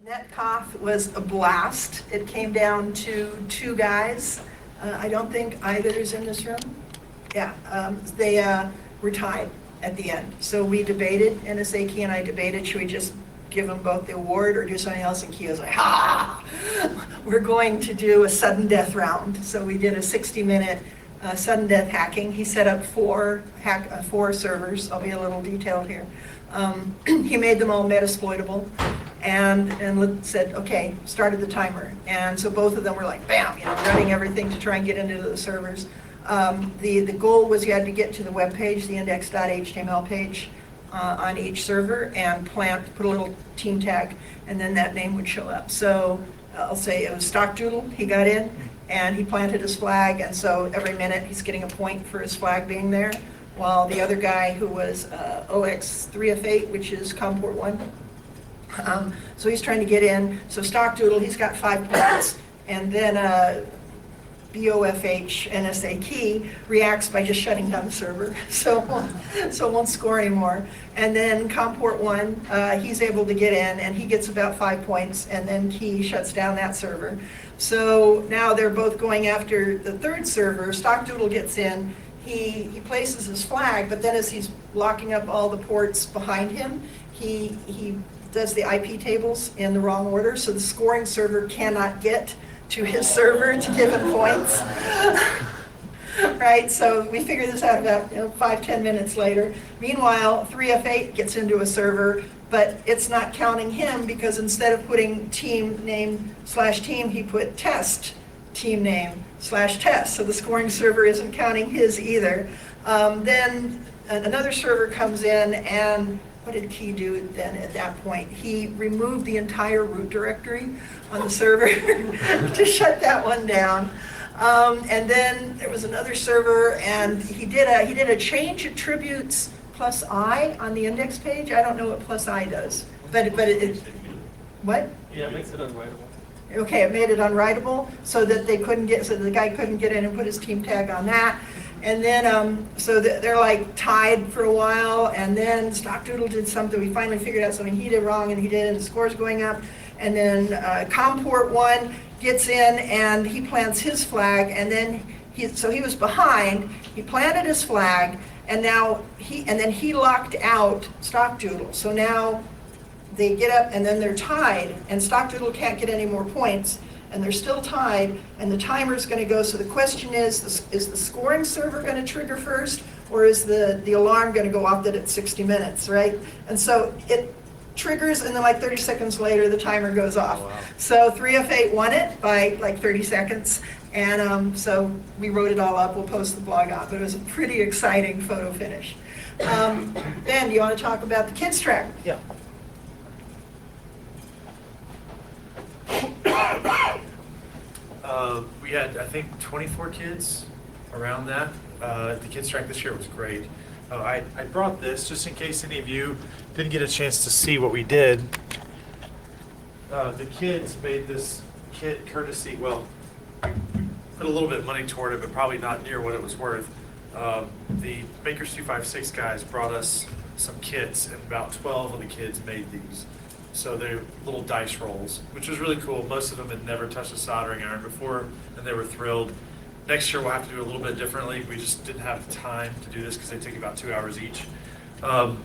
NetCoth was a blast. It came down to two guys. I don't think either is in this room. Yeah, they were tied at the end. So we debated, NSA Key and I debated, should we just give them both the award or do something else? And Key was like, ha! We're going to do a sudden death round. So we did a 60-minute sudden death hacking. He set up four servers. I'll be a little detailed here. He made them all Metasploitable. And said, okay, started the timer. And so both of them were like, bam, running everything to try and get into the servers. The goal was you had to get to the web page, the index.html page on each server, and put a little team tag, and then that name would show up. So I'll say it was Stockdoodle. He got in, and he planted his flag, and so every minute he's getting a point for his flag being there, while the other guy who was OX3F8, which is COM port 1, so he's trying to get in. So Stockdoodle, he's got 5 points, and then BOFH NSA Key reacts by just shutting down the server, so it won't score anymore. And then COM port 1, he's able to get in, and he gets about 5 points, and then Key shuts down that server. So now they're both going after the third server. Stockdoodle gets in. He places his flag, but then as he's locking up all the ports behind him, he does the IP tables in the wrong order, so the scoring server cannot get to his server to give him points. Right, so we figured this out about 5-10 minutes later. Meanwhile, 3F8 gets into a server, but it's not counting him because instead of putting team name /team, he put test team name /test. So the scoring server isn't counting his either. Then another server comes in, and what did Key do then at that point? He removed the entire root directory on the server to shut that one down. And then there was another server, and he did a change attributes +I on the index page. I don't know what +I does, but it what? Yeah, it makes it unwritable. Okay, it made it unwritable so that they couldn't get, so the guy couldn't get in and put his team tag on that. And then, so they're like tied for a while, and then Stockdoodle did something. We finally figured out something he did wrong, and he did, and the score's going up. And then COM port 1 gets in, and he plants his flag, and then he was behind. He planted his flag, and now then he locked out Stockdoodle. So now they get up, and then they're tied, and Stockdoodle can't get any more points. And they're still tied, and the timer's going to go. So the question is the scoring server going to trigger first, or is the alarm going to go off that it's 60 minutes, right? And so it triggers, and then like 30 seconds later, the timer goes off. Oh, wow. So 3F8 won it by like 30 seconds, and so we wrote it all up. We'll post the blog on, but it was a pretty exciting photo finish. Ben, do you want to talk about the kids track? Yeah. We had, I think, 24 kids around that. The kids track this year was great. I brought this just in case any of you didn't get a chance to see what we did. The kids made this kit courtesy, well, we put a little bit of money toward it, but probably not near what it was worth. The Bakers 256 guys brought us some kits, and about 12 of the kids made these. So they're little dice rolls, which was really cool. Most of them had never touched a soldering iron before, and they were thrilled. Next year we'll have to do a little bit differently. We just didn't have the time to do this because they take about 2 hours each.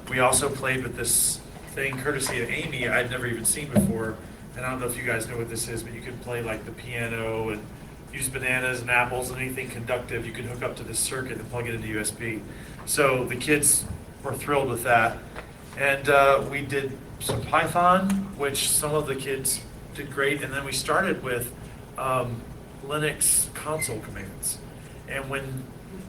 We also played with this thing courtesy of Amy I'd never even seen before. And I don't know if you guys know what this is, but you can play like the piano and use bananas and apples and anything conductive. You can hook up to this circuit and plug it into USB. So the kids were thrilled with that. And we did some Python, which some of the kids did great, and then we started with Linux console commands. And when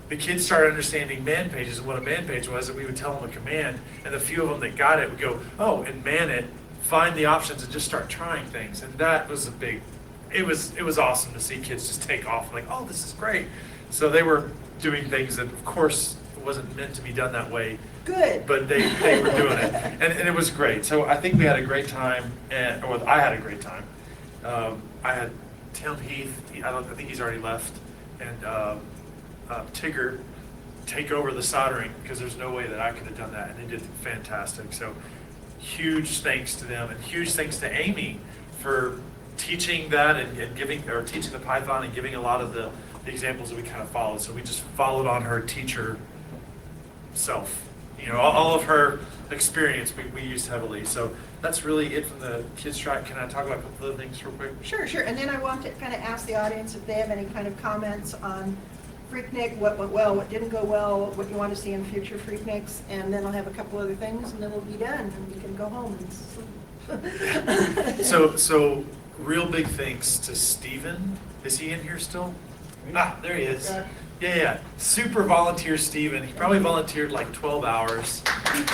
the kids started understanding man pages and what a man page was, and we would tell them a command, and the few of them that got it would go, oh, and man it, find the options and just start trying things. And that was it was awesome to see kids just take off, like, oh, this is great. So they were doing things that, of course, it wasn't meant to be done that way. Good. But they were doing it, and it was great. So I think we had a great time, or I had a great time. I had Tim Heath, I think he's already left, and Tigger take over the soldering because there's no way that I could have done that, and they did fantastic. So huge thanks to them, and huge thanks to Amy for teaching that and giving, or teaching the Python and giving a lot of the examples that we kind of followed. So we just followed on her teacher self. You know, all of her experience we used heavily. So that's really it from the kids track. Can I talk about a couple of things real quick? Sure, sure. And then I want to kind of ask the audience if they have any kind of comments on PhreakNIC, what went well, what didn't go well, what you want to see in future PhreakNICs, and then I'll have a couple other things, and then we'll be done, and we can go home and sleep. So real big thanks to Steven. Is he in here still? Ah, there he is. Yeah. Super volunteer Steven. He probably volunteered like 12 hours. And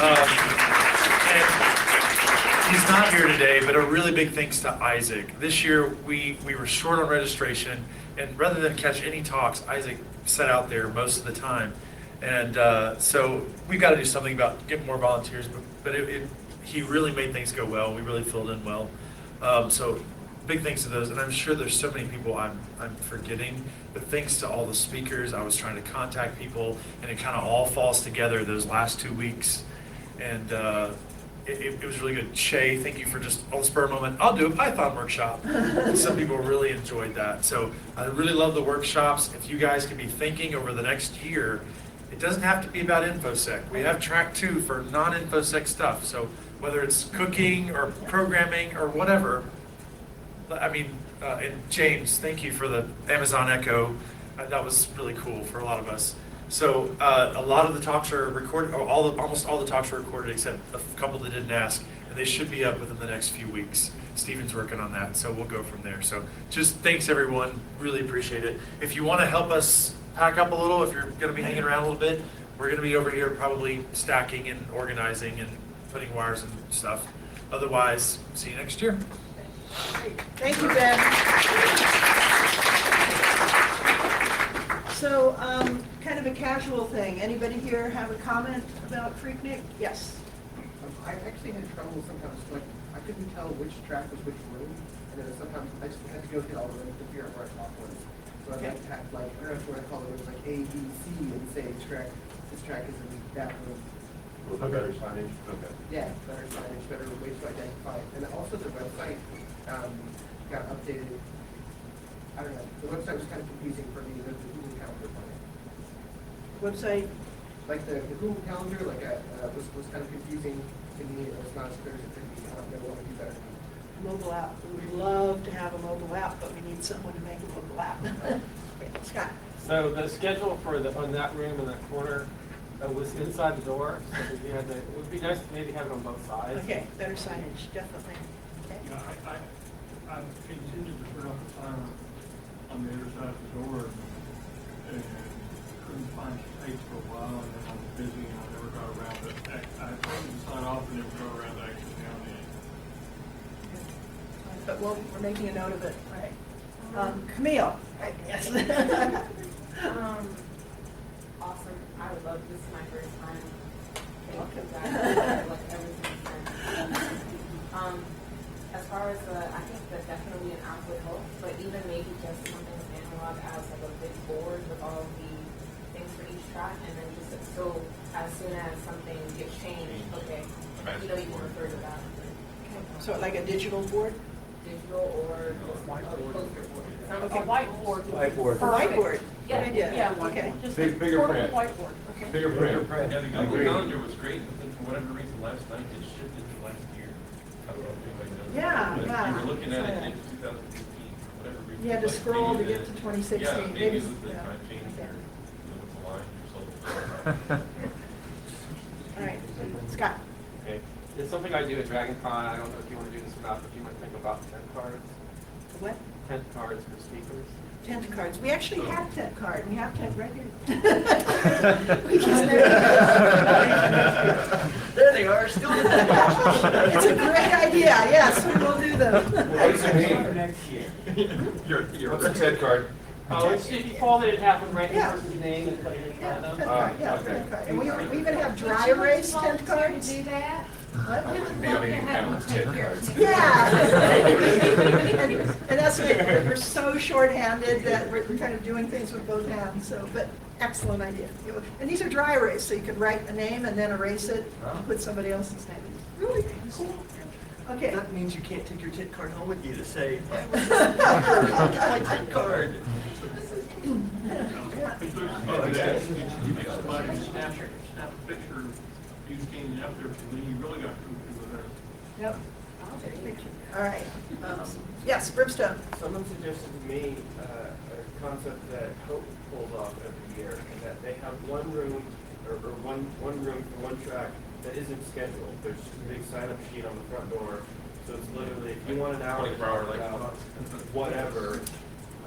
he's not here today, but a really big thanks to Isaac. This year we were short on registration, and rather than catch any talks, Isaac sat out there most of the time. And so we've got to do something about getting more volunteers, but he really made things go well. We really filled in well. So big thanks to those, and I'm sure there's so many people I'm forgetting, but thanks to all the speakers. I was trying to contact people, and it kind of all falls together those last 2 weeks, and it was really good. Shay, thank you for just on the spur of the moment, I'll do a Python workshop. Some people really enjoyed that. So I really love the workshops. If you guys can be thinking over the next year, it doesn't have to be about InfoSec. We have track 2 for non-InfoSec stuff. So whether it's cooking or programming or whatever, I mean, and James, thank you for the Amazon Echo. That was really cool for a lot of us. So a lot of the talks are recorded, or almost all the talks are recorded except a couple that didn't ask, and they should be up within the next few weeks. Steven's working on that, so we'll go from there. So just thanks everyone, really appreciate it. If you want to help us pack up a little, if you're going to be hanging around a little bit, we're going to be over here probably stacking and organizing and putting wires and stuff. Otherwise, see you next year. Thank you, Ben. So, kind of a casual thing. Anybody here have a comment about PhreakNIC? Yes. I actually had trouble sometimes, like, I couldn't tell which track was which room, and then sometimes I just had to go through all the rooms to figure out where I talk was. So I like, I don't know what I call it, it was like A, B, C, and say this track is in that room. A better signage? Okay. Yeah, better signage, better ways to identify it. And also the website got updated. I don't know, the website was kind of confusing for me, the Google Calendar part. Website? Like the Google Calendar, like was kind of confusing to me. It was not as clear as it could be. I don't know what would be better. Mobile app. We would love to have a mobile app, but we need someone to make a mobile app. Yeah, Scott? So the schedule for on that room in that corner was inside the door. So we had it would be nice to maybe have it on both sides. Okay, better signage, definitely. Okay. Yeah, I continued to put up a sign on the other side of the door and couldn't find space for a while, and then I was busy and I never got around to I told them to sign off and never got around to actually down the But we're making a note of it, right? Camille? Right, yes. Awesome. I would love this is my first time. Thank you Welcome. guys. I love everything you said. As far as I think that definitely an app would help, but even maybe just something analog as like a big board with all the things for each track, and then just so as soon as something gets changed, okay, you can refer to that. So like a digital board? Digital or a poster board. Okay. A whiteboard. Whiteboard. A whiteboard? Yeah, Good idea. yeah, Okay. just Big- a bigger portable print. whiteboard. Okay. Bigger print. Yeah, the Google Agreed. Calendar was great, but then for whatever reason, last night it shifted to last year. I don't know if anybody knows. Yeah, But yeah. You were looking at I saw it in 2015, whatever reason. You had to like scroll to maybe get to the- 2016. Yeah, maybe it was the Yeah. time change Okay. or it was aligned or something. All right, Scott? Okay. It's something I do at DragonCon. I don't know if you want to do this or not, but you might think about tent cards. What? Tent cards for speakers. Tent cards. We actually have tent card. We have tent right here. We just never- There they are, still. It's a great idea. Yes, we will do them. What does it mean? Next year. What's a TED card? Oh, it's if you call it, it happened right in Yeah. person's name and put it in Yeah, front of tent them. card. Yeah, okay. tent card. And we even have dry erase tent cards. Do that? What? Maybe you can have TED cards. Yeah. And that's it. We're so shorthanded that we're kind of doing things with both hands, so, but excellent idea. And these are dry erase, so you could write a name and then erase it, and put somebody else's name. Really cool. Okay. That means you can't take your TIT card home with you to say, I was just my TIT card. Somebody snap a picture of you standing up there, and then you really got to with that. Yep. All right. Yes, Brimstone. Someone suggested to me a concept that Hope pulls off every year, and that they have one room, or one room for one track that isn't scheduled. There's just a big sign-up sheet on the front door, so it's literally, if you want an hour, 24-hour light about whatever,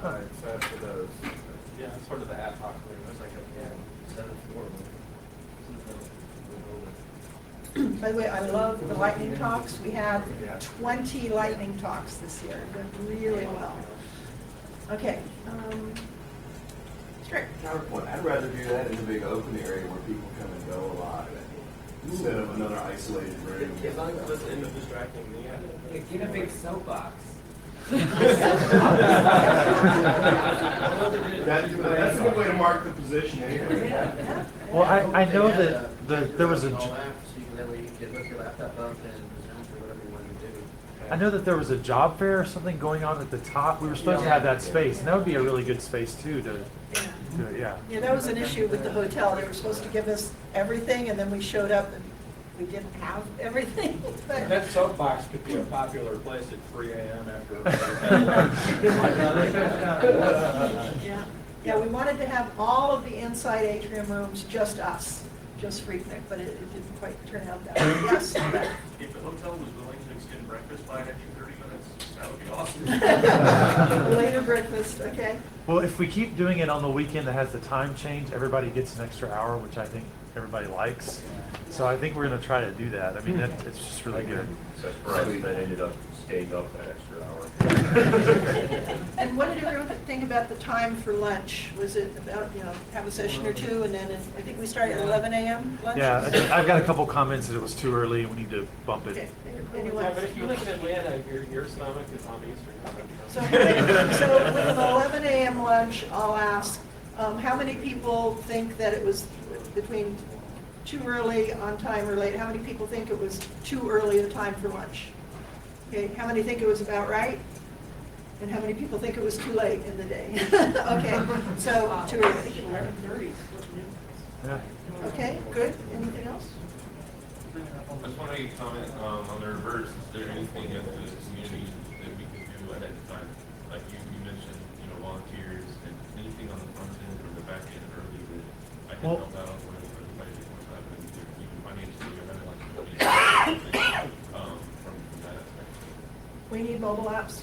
sign up for those. Yeah, it's sort of the ad hoc thing. It's like a 7-4. By the way, I love the lightning talks. We had 20 lightning talks this year. It went really well. Okay. Strick. Counterpoint, I'd rather do that in a big open area where people come and go a lot, instead of another isolated room. As long as it doesn't end up distracting me. Get a big soapbox. That's a good way to mark the position anyway. Well, I know that there was a, So you can, that way you can hook your laptop up and Zoom for whatever you want to do. I know that there was a job fair or something going on at the top. We were supposed to have that space, and that would be a really good space too yeah. Yeah, that was an issue with the hotel. They were supposed to give us everything, and then we showed up and we didn't have everything. But- That soapbox could be a popular place at 3 a.m. Yeah, yeah, we wanted to have all of the inside atrium rooms, just us, just PhreakNIC, but it didn't quite turn out that way. Yes? If the hotel was willing to extend breakfast by an extra 30 minutes, that would be awesome. Later breakfast, okay? Well, if we keep doing it on the weekend that has the time change, everybody gets an extra hour, which I think everybody likes. So I think we're going to try to do that. I mean, it's just really good. So for us, that ended up staying up that extra hour. And what did everyone think about the time for lunch? Was it about, have a session or two, and then I think we started at 11 a.m. lunch? Yeah, I've got a couple comments that it was too early. We need to bump Okay. it. Anyone? Yeah, but if you live in Atlanta, your stomach is on Eastern time. So with an 11 a.m. lunch, I'll ask, how many people think that it was between too early, on time, or late? How many people think it was too early a time for lunch? Okay, how many think it was about right? And how many people think it was too late in the day? Okay, so too early. Yeah. Okay, good. Anything else? I just want to comment on the reverse. Is there anything at the community that we can do ahead of time? Like you mentioned, volunteers, and anything on the front end or the back end early that I can help out with, or anybody that wants to have even financially or like from that aspect. We need mobile apps.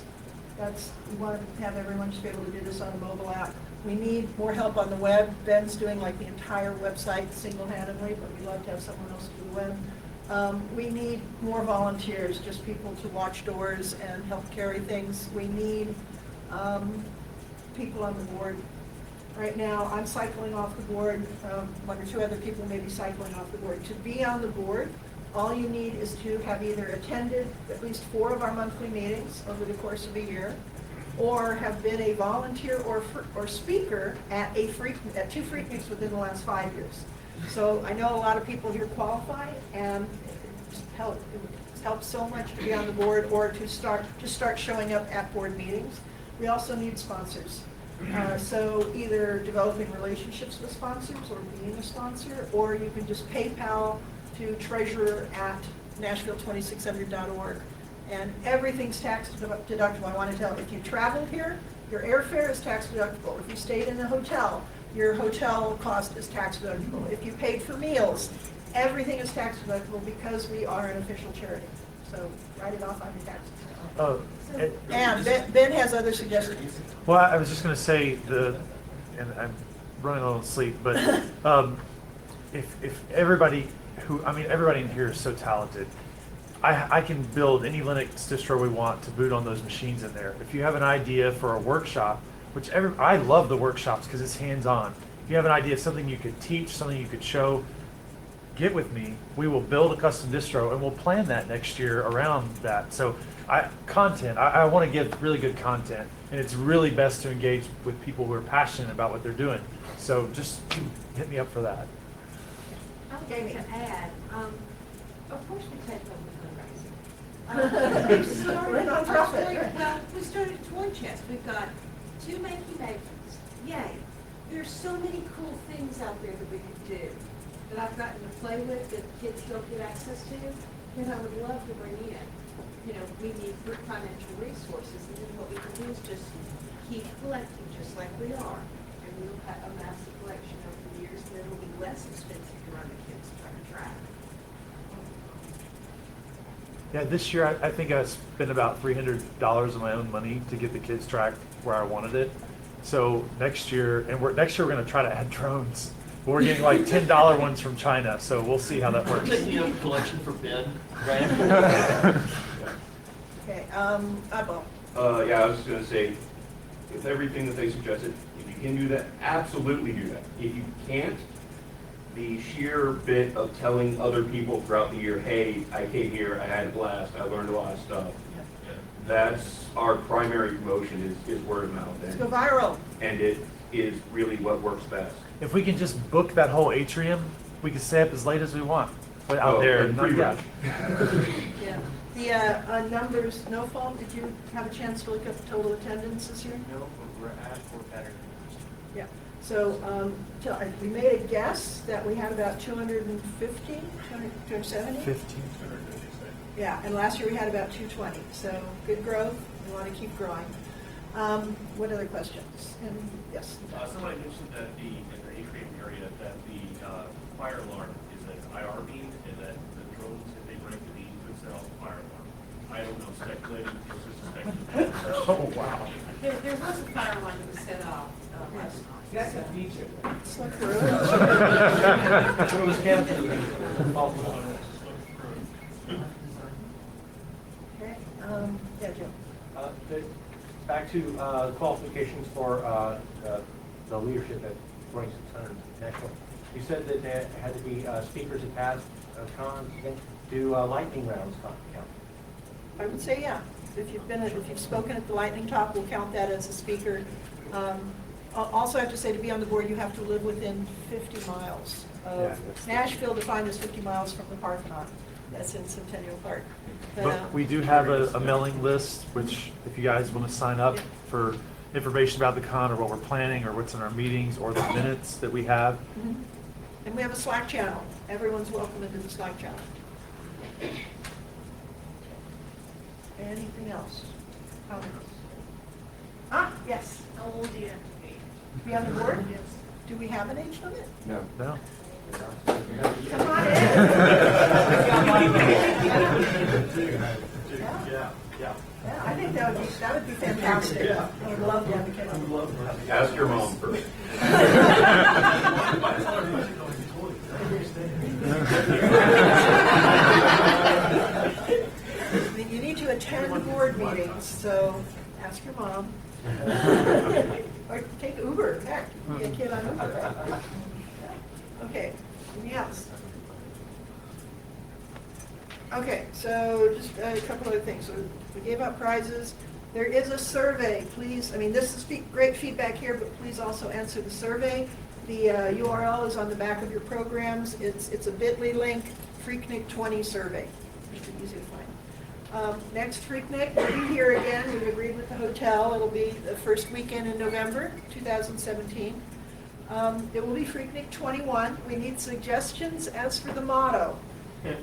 We want to have everyone just be able to do this on a mobile app. We need more help on the web. Ben's doing like the entire website single-handedly, but we'd love to have someone else do the web. We need more volunteers, just people to watch doors and help carry things. We need people on the board. Right now, I'm cycling off the board. One or two other people may be cycling off the board. To be on the board, all you need is to have either attended at least 4 of our monthly meetings over the course of a year, or have been a volunteer or speaker at 2 PhreakNICs within the last 5 years. So I know a lot of people here qualify, and it helps so much to be on the board or to start showing up at board meetings. We also need sponsors. So either developing relationships with sponsors or being a sponsor, or you can just PayPal to treasurer@nashville2600.org. And everything's tax deductible. I want to tell you, if you traveled here, your airfare is tax deductible. If you stayed in a hotel, your hotel cost is tax deductible. If you paid for meals, everything is tax deductible because we are an official charity. So write it off on your taxes. Oh, And Ben has other suggestions. well, I was just going to say and I'm running a little sleep, but if everybody everybody in here is so talented. I can build any Linux distro we want to boot on those machines in there. If you have an idea for a workshop, I love the workshops because it's hands-on. If you have an idea of something you could teach, something you could show, get with me. We will build a custom distro and we'll plan that next year around that. So I want to give really good content, and it's really best to engage with people who are passionate about what they're doing. So just hit me up for that. I would like to add, of course we take up the fundraising. We've started, We're nonprofit, right? well, we started Toy Chest. We've got 2 Makey Makers. Yay. There's so many cool things out there that we could do that I've gotten to play with that kids don't get access to, and I would love to bring in. You know, we need financial resources, and then what we can do is just keep collecting, just like we are. And we'll have a massive collection over the years, and it'll be less expensive to run the kids' track. Yeah, this year I think I spent about $300 of my own money to get the kids track where I wanted it. So next year, next year we're going to try to add drones. But we're getting like $10 ones from China, so we'll see how that works. Taking up collection for Ben, right? Okay, eyeball. Yeah, I was just gonna say, with everything that they suggested, if you can do that, absolutely do that. If you can't, the sheer bit of telling other people throughout the year, hey, I came here, I had a blast, I learned a lot of stuff. That's our primary promotion is word of mouth. Let's go viral. And it is really what works best. If we can just book that whole atrium, we can stay up as late as we want. But out Oh, there, and not free yet. Yeah. The numbers, no fault, did you have a chance to look up the total attendance this year? No, but we're at or better. Yeah. So we made a guess that we had about 250, 270? 15. Yeah, and last year we had about 220. So good growth. We want to keep growing. What other questions? And yes. Somebody mentioned that in the atrium area that the fire alarm is an IR beam and that the drones that they bring to these would set off the fire alarm. I don't know, speculating, it's just speculating. Oh, wow. There was a fire alarm that was set off last night. That's a feature. It's like It was captured. Okay. Yeah, Jim. Back to qualifications for the leadership at 2600 National. You said that there had to be speakers at past cons. Do lightning rounds count? I would say, yeah. If you've spoken at the Lightning Talk, we'll count that as a speaker. Also, I have to say, to be on the board, you have to live within 50 miles of Nashville, defined as 50 miles from the Parthenon. That's in Centennial Park. But we do have a mailing list, which if you guys want to sign up for information about the con or what we're planning or what's in our meetings or the minutes that we have. Mm-hmm. And we have a Slack channel. Everyone's welcome into the Slack channel. Anything else? Comments? Yes. How old do you have to be? Be on the board? Yes. Do we have an age limit? No. No. Come on in. Yeah, I think that would be fantastic. I would love to have a kid on the board. Ask your mom first. You need to attend board meetings, so ask your mom. Or take Uber, heck, you can get a kid on Uber, right? Yeah. Okay, anything else? Okay, so just a couple other things. So we gave out prizes. There is a survey, please. I mean, this is great feedback here, but please also answer the survey. The URL is on the back of your programs. It's a bit.ly link, PhreakNIC 20 survey. It's easy to find. Next PhreakNIC, we'll be here again. We've agreed with the hotel. It'll be the first weekend in November 2017. It will be PhreakNIC 21. We need suggestions as for the motto.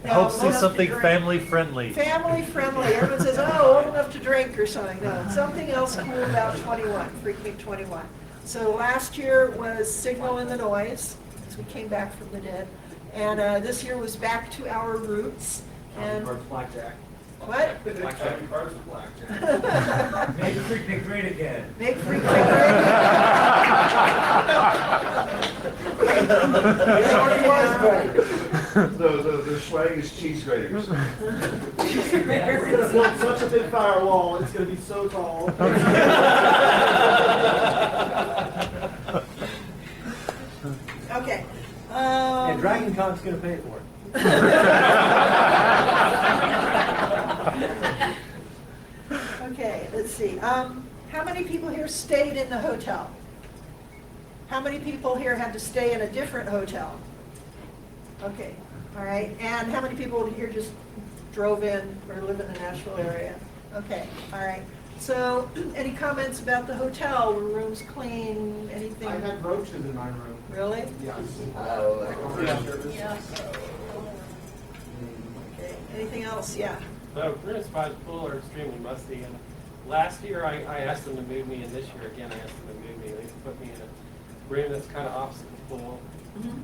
Hope to see something family friendly. Family friendly. Everyone says, oh, old enough to drink or something. No, something else cool about 21, PhreakNIC 21. So last year was Signal in the Noise, as we came back from the dead. And this year was Back to Our Roots. And Blackjack. what? Blackjack cards with blackjack. Make PhreakNIC great again. Make PhreakNIC great The swag is cheese graters. It's gonna build such a big firewall, it's gonna be so tall. Okay. And Dragon Con's going to pay for it. Okay, let's see. How many people here stayed in the hotel? How many people here had to stay in a different hotel? Okay, all right. And how many people here just drove in or live in the Nashville area. Okay, all right. So, any comments about the hotel? Were rooms clean, anything? I had roaches in my room. Really? Yes. Yeah. Okay, anything else? Yeah. So Chris, by the pool are extremely musty, and last year I asked them to move me, and this year again I asked them to move me. They put me in a room that's kind of opposite the pool,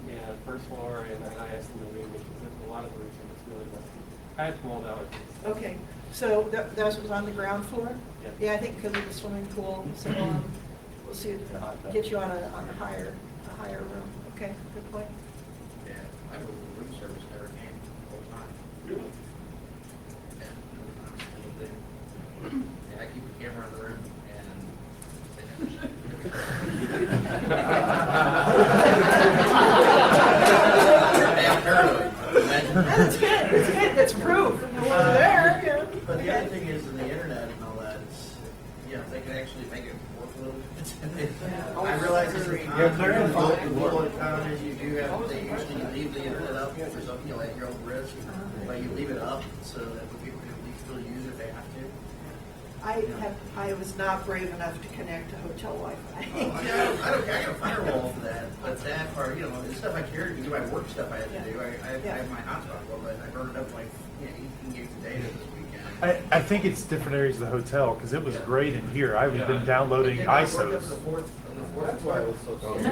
yeah, first floor, and then I asked them to move me because a lot of the rooms are just really musty. I had mold allergies. Okay, so that was on the ground floor? Yeah. Yeah, I think because of the swimming pool, so we'll see, get you on a higher room. Okay, good point. Yeah, I was the room service never came the whole time. Really? Yeah, I keep a camera in the room Damn paranoid. That's good, it's good, that's proof. No one's there, yeah. But the other thing is in the internet and all that, it's, you know, they can actually make it work a little bit. I realize it's people at times you do have, they usually leave the internet up for some, you know, at your own risk, but you leave it up so that the people can at least still use it if they have to. I was not brave enough to connect to hotel Wi-Fi. I don't care, I got a firewall for that, but that part, you know, the stuff I carry to do my work stuff I have to do, I have my hotspot, well, but I burned up like, you know, 18 gigs of data this weekend. I think it's different areas of the hotel, because it was great in here. I've been downloading ISOs. That's why I was so sorry.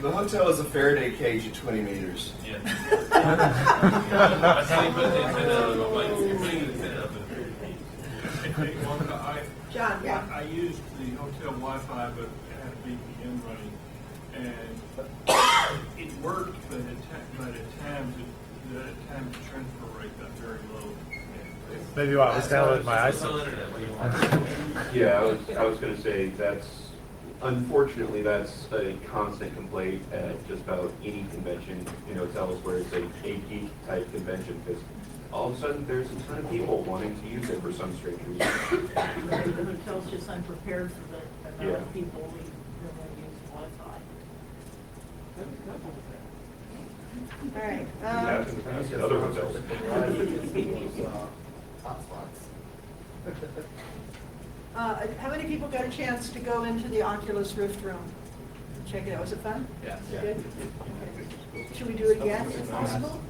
The hotel is a Faraday cage at 20 meters. Yeah. That's how you put the antenna, like, you're putting the antenna up in Wanda, John, yeah. I used the hotel Wi-Fi, but it had a VPN running, and it worked, but at times the transfer rate got very low. Maybe while I was downloading my Still ISO. internet, what do you want? Yeah, I was gonna say, unfortunately, that's a constant complaint at just about any convention in hotels where it's a geek type convention, because all of a sudden, there's a ton of people wanting to use it for some strange reason. The hotel's just unprepared for the amount of people we really use Wi-Fi. All right. Happens at other hotels. How many people got a chance to go into the Oculus Rift room? Check it out. Was it fun? Yeah. Good? Okay. Should we do it again if possible?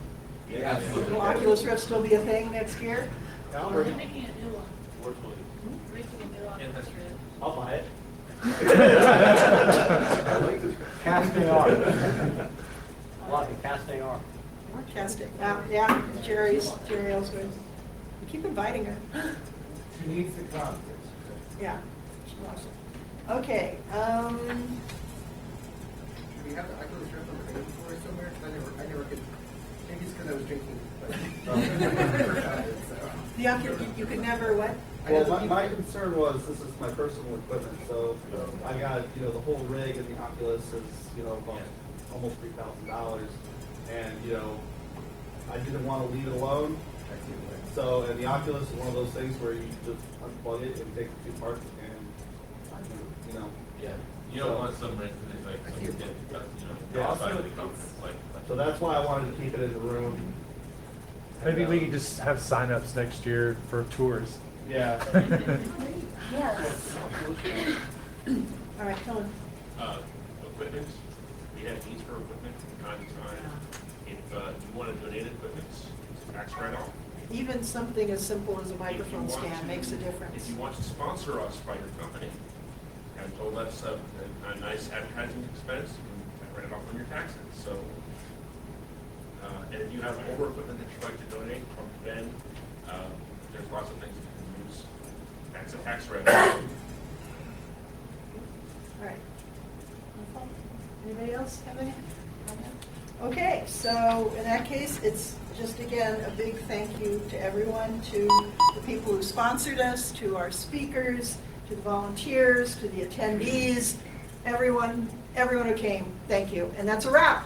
Yeah. Will Oculus Rift still be a thing next year? We're making a new one. Virtually. Making a new one. Yeah, that's true. I'll buy it. Casting AR. I like it, casting AR. Casting. Yeah, Jerry Ellsworth. We keep inviting her. She needs to come. Yeah. She's awesome. Okay. Do we have the Oculus Rift on the inventory somewhere? 'Cause I never could, maybe it's because I was drinking. The Oculus, you could never what? Well, my concern was, this is my personal equipment, so I got, you know, the whole rig and the Oculus is, you know, about almost $3,000. And, you know, I didn't want to leave it alone. So, and the Oculus is one of those things where you just unplug it and take the two parts and, you know. Yeah, you don't want some like, some kid, you know, outside of the conference, like. So that's why I wanted to keep it in the room. Maybe we can just have signups next year for tours. Yeah. Yes. All right, tell him. Equipment, we have needs for equipment from time to time. If you want to donate equipment, it's tax write-off. Even something as simple as a microphone stand makes a difference. If you want to sponsor us by your company, and told us a nice advertising expense, you can write it off on your taxes. So, and if you have older equipment that you'd like to donate from Ben, there's lots of things you can use. That's a tax write-off. All right. Anybody else have any? Okay, so in that case, it's just again a big thank you to everyone, to the people who sponsored us, to our speakers, to the volunteers, to the attendees, everyone who came. Thank you, and that's a wrap.